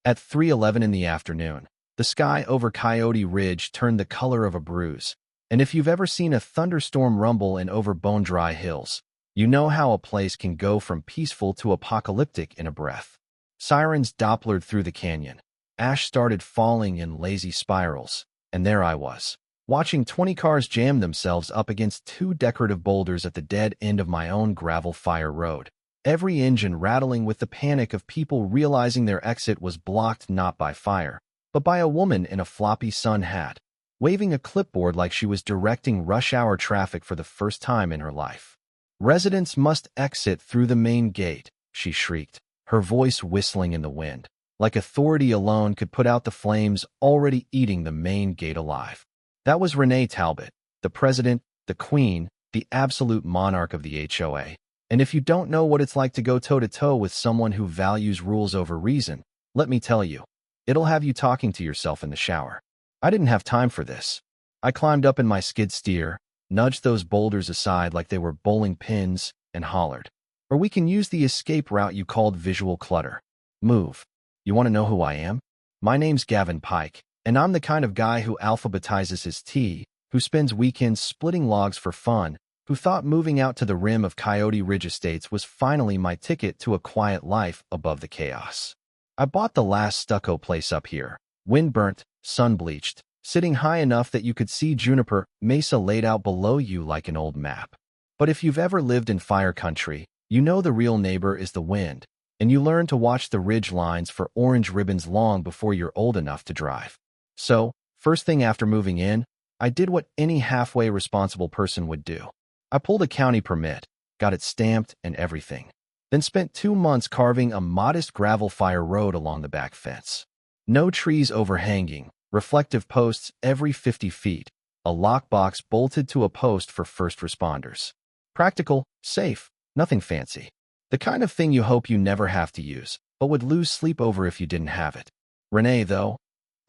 At 3:11 in the afternoon, the sky over Coyote Ridge turned the color of a bruise, and if you've ever seen a thunderstorm rumble in over bone-dry hills, you know how a place can go from peaceful to apocalyptic in a breath. Sirens Dopplered through the canyon. Ash started falling in lazy spirals, and there I was, watching 20 cars jam themselves up against two decorative boulders at the dead end of my own gravel fire road. Every engine rattling with the panic of people realizing their exit was blocked not by fire, but by a woman in a floppy sun hat, waving a clipboard like she was directing rush-hour traffic for the first time in her life. "Residents must exit through the main gate," she shrieked, her voice whistling in the wind, like authority alone could put out the flames already eating the main gate alive. That was Renee Talbot, the president, the queen, the absolute monarch of the HOA. And if you don't know what it's like to go toe-to-toe with someone who values rules over reason, let me tell you, it'll have you talking to yourself in the shower. I didn't have time for this. I climbed up in my skid steer, nudged those boulders aside like they were bowling pins, and hollered, "Or we can use the escape route you called visual clutter. Move." You want to know who I am? My name's Gavin Pike, and I'm the kind of guy who alphabetizes his tea, who spends weekends splitting logs for fun, who thought moving out to the rim of Coyote Ridge Estates was finally my ticket to a quiet life above the chaos. I bought the last stucco place up here, wind-burnt, sun-bleached, sitting high enough that you could see Juniper Mesa laid out below you like an old map. But if you've ever lived in fire country, you know the real neighbor is the wind, and you learn to watch the ridge lines for orange ribbons long before you're old enough to drive. So, first thing after moving in, I did what any halfway responsible person would do. I pulled a county permit, got it stamped and everything, then spent 2 months carving a modest gravel fire road along the back fence. No trees overhanging, reflective posts every 50 feet, a lockbox bolted to a post for first responders. Practical, safe, nothing fancy. The kind of thing you hope you never have to use, but would lose sleep over if you didn't have it. Renee, though,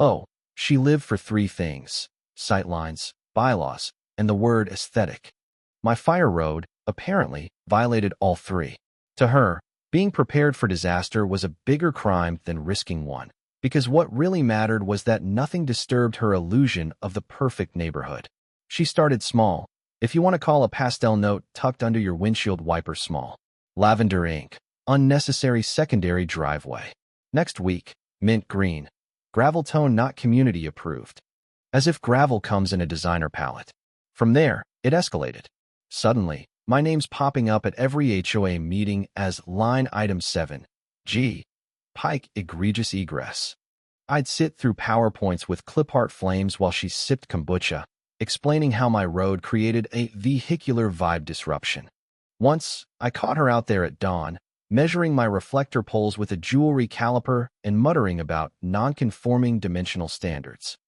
oh, she lived for 3 things: sightlines, bylaws, and the word aesthetic. My fire road, apparently, violated all 3. To her, being prepared for disaster was a bigger crime than risking one, because what really mattered was that nothing disturbed her illusion of the perfect neighborhood. She started small, if you want to call a pastel note tucked under your windshield wiper small. Lavender ink, unnecessary secondary driveway. Next week, mint green, gravel tone not community approved. As if gravel comes in a designer palette. From there, it escalated. Suddenly, my name's popping up at every HOA meeting as line item 7. G. Pike egregious egress. I'd sit through PowerPoints with clip-art flames while she sipped kombucha, explaining how my road created a vehicular vibe disruption. Once, I caught her out there at dawn, measuring my reflector poles with a jewelry caliper and muttering about non-conforming dimensional standards.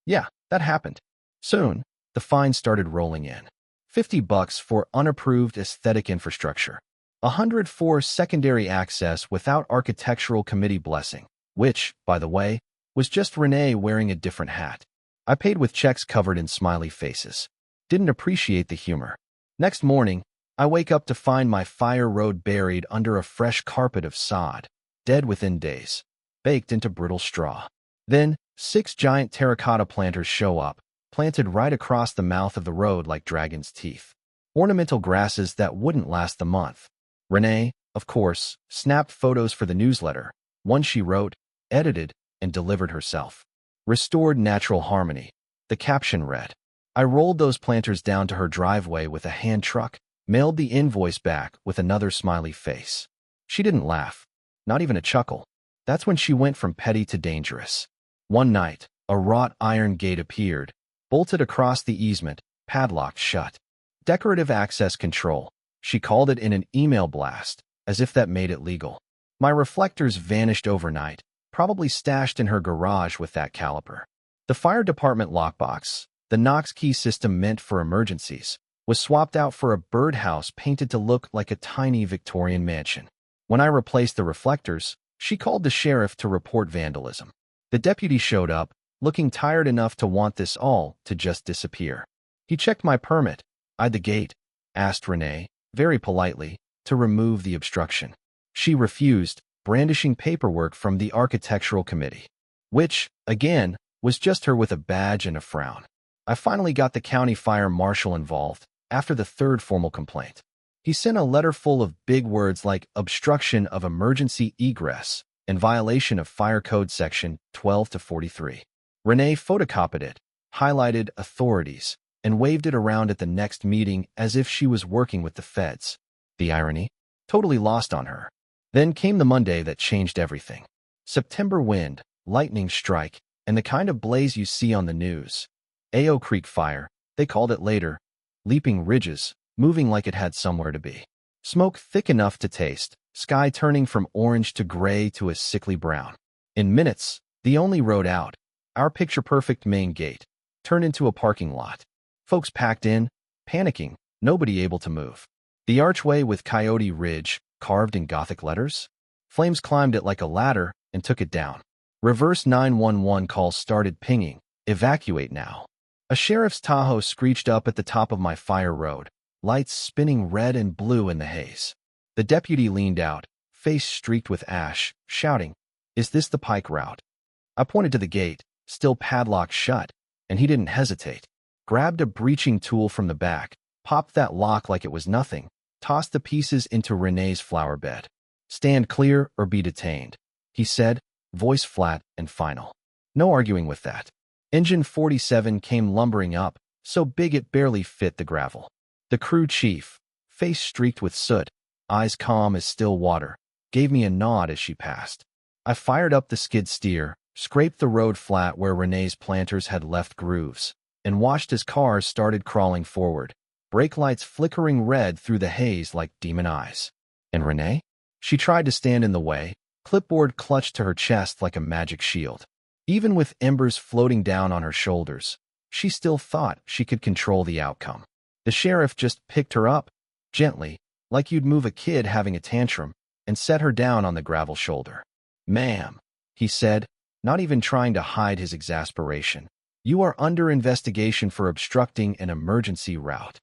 Yeah, that happened. Soon, the fines started rolling in. $50 for unapproved aesthetic infrastructure. $100 for secondary access without architectural committee blessing, which, by the way, was just Renee wearing a different hat. I paid with checks covered in smiley faces. Didn't appreciate the humor. Next morning, I wake up to find my fire road buried under a fresh carpet of sod, dead within days, baked into brittle straw. Then, 6 giant terracotta planters show up, planted right across the mouth of the road like dragon's teeth. Ornamental grasses that wouldn't last the month. Renee, of course, snapped photos for the newsletter, one she wrote, edited, and delivered herself. Restored natural harmony. The caption read, "I rolled those planters down to her driveway with a hand truck, mailed the invoice back with another smiley face." She didn't laugh, not even a chuckle. That's when she went from petty to dangerous. One night, a wrought iron gate appeared, bolted across the easement, padlocked shut. Decorative access control, she called it in an email blast, as if that made it legal. My reflectors vanished overnight, probably stashed in her garage with that caliper. The fire department lockbox, the Knox key system meant for emergencies, was swapped out for a birdhouse painted to look like a tiny Victorian mansion. When I replaced the reflectors, she called the sheriff to report vandalism. The deputy showed up, looking tired enough to want this all to just disappear. He checked my permit, eyed the gate, asked Renee, very politely, to remove the obstruction. She refused, brandishing paperwork from the architectural committee, which, again, was just her with a badge and a frown. I finally got the county fire marshal involved after the third formal complaint. He sent a letter full of big words like obstruction of emergency egress and violation of Fire Code Section 12 to 43. Renee photocopied it, highlighted authorities, and waved it around at the next meeting as if she was working with the feds. The irony? Totally lost on her. Then came the Monday that changed everything. September wind, lightning strike, and the kind of blaze you see on the news. AO Creek fire, they called it later. Leaping ridges, moving like it had somewhere to be. Smoke thick enough to taste, sky turning from orange to gray to a sickly brown. In minutes, the only road out, our picture-perfect main gate, turned into a parking lot. Folks packed in, panicking, nobody able to move. The archway with Coyote Ridge, carved in Gothic letters? Flames climbed it like a ladder and took it down. Reverse 911 calls started pinging. Evacuate now. A sheriff's Tahoe screeched up at the top of my fire road, lights spinning red and blue in the haze. The deputy leaned out, face streaked with ash, shouting, "Is this the Pike route?" I pointed to the gate, still padlocked shut, and he didn't hesitate. Grabbed a breaching tool from the back, popped that lock like it was nothing, tossed the pieces into Renee's flower bed. "Stand clear or be detained," he said, voice flat and final. No arguing with that. Engine 47 came lumbering up, so big it barely fit the gravel. The crew chief, face streaked with soot, eyes calm as still water, gave me a nod as she passed. I fired up the skid steer, scraped the road flat where Renee's planters had left grooves, and watched as cars started crawling forward, brake lights flickering red through the haze like demon eyes. And Renee? She tried to stand in the way, clipboard clutched to her chest like a magic shield. Even with embers floating down on her shoulders, she still thought she could control the outcome. The sheriff just picked her up, gently, like you'd move a kid having a tantrum, and set her down on the gravel shoulder. "Ma'am," he said, not even trying to hide his exasperation, "you are under investigation for obstructing an emergency route."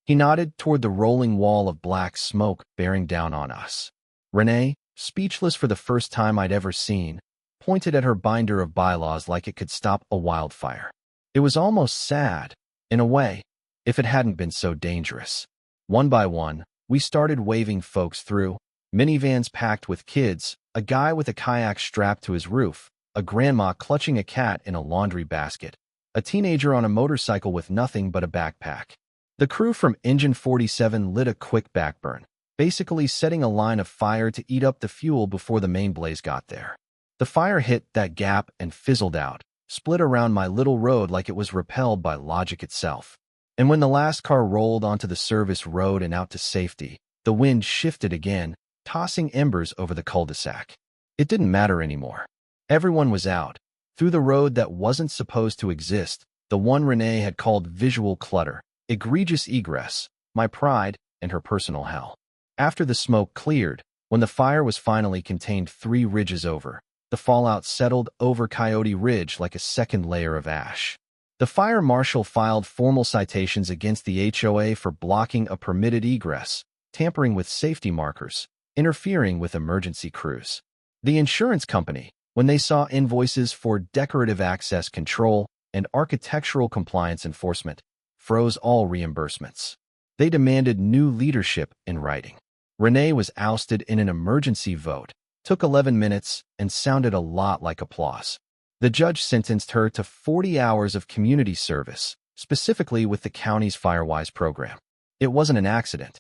He nodded toward the rolling wall of black smoke bearing down on us. Renee, speechless for the first time I'd ever seen, pointed at her binder of bylaws like it could stop a wildfire. It was almost sad, in a way, if it hadn't been so dangerous. One by one, we started waving folks through, minivans packed with kids, a guy with a kayak strapped to his roof, a grandma clutching a cat in a laundry basket, a teenager on a motorcycle with nothing but a backpack. The crew from Engine 47 lit a quick backburn, basically setting a line of fire to eat up the fuel before the main blaze got there. The fire hit that gap and fizzled out, split around my little road like it was repelled by logic itself. And when the last car rolled onto the service road and out to safety, the wind shifted again, tossing embers over the cul-de-sac. It didn't matter anymore. Everyone was out, through the road that wasn't supposed to exist, the one Renee had called visual clutter, egregious egress, my pride, and her personal hell. After the smoke cleared, when the fire was finally contained 3 ridges over, the fallout settled over Coyote Ridge like a second layer of ash. The fire marshal filed formal citations against the HOA for blocking a permitted egress, tampering with safety markers, interfering with emergency crews. The insurance company, when they saw invoices for decorative access control and architectural compliance enforcement, froze all reimbursements. They demanded new leadership in writing. Renee was ousted in an emergency vote, took 11 minutes, and sounded a lot like applause. The judge sentenced her to 40 hours of community service, specifically with the county's Firewise program. It wasn't an accident.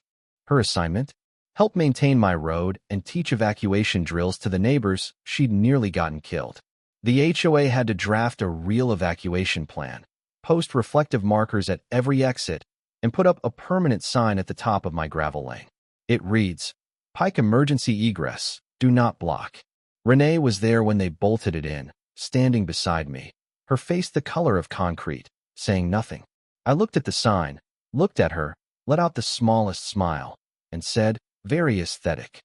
Her assignment? Help maintain my road and teach evacuation drills to the neighbors she'd nearly gotten killed. The HOA had to draft a real evacuation plan, post reflective markers at every exit, and put up a permanent sign at the top of my gravel lane. It reads, "Pike Emergency Egress, do not block." Renee was there when they bolted it in, standing beside me, her face the color of concrete, saying nothing. I looked at the sign, looked at her, let out the smallest smile, and said, "Very aesthetic."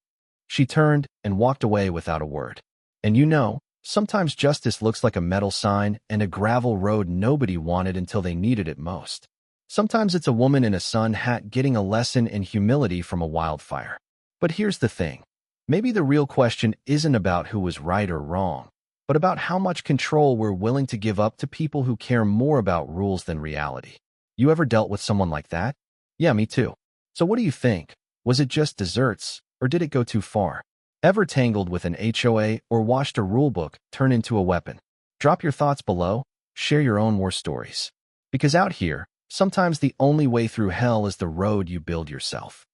She turned and walked away without a word. And you know, sometimes justice looks like a metal sign and a gravel road nobody wanted until they needed it most. Sometimes it's a woman in a sun hat getting a lesson in humility from a wildfire. But here's the thing. Maybe the real question isn't about who was right or wrong, but about how much control we're willing to give up to people who care more about rules than reality. You ever dealt with someone like that? Yeah, me too. So what do you think? Was it just desserts, or did it go too far? Ever tangled with an HOA or watched a rulebook turn into a weapon? Drop your thoughts below, share your own war stories. Because out here, sometimes the only way through hell is the road you build yourself.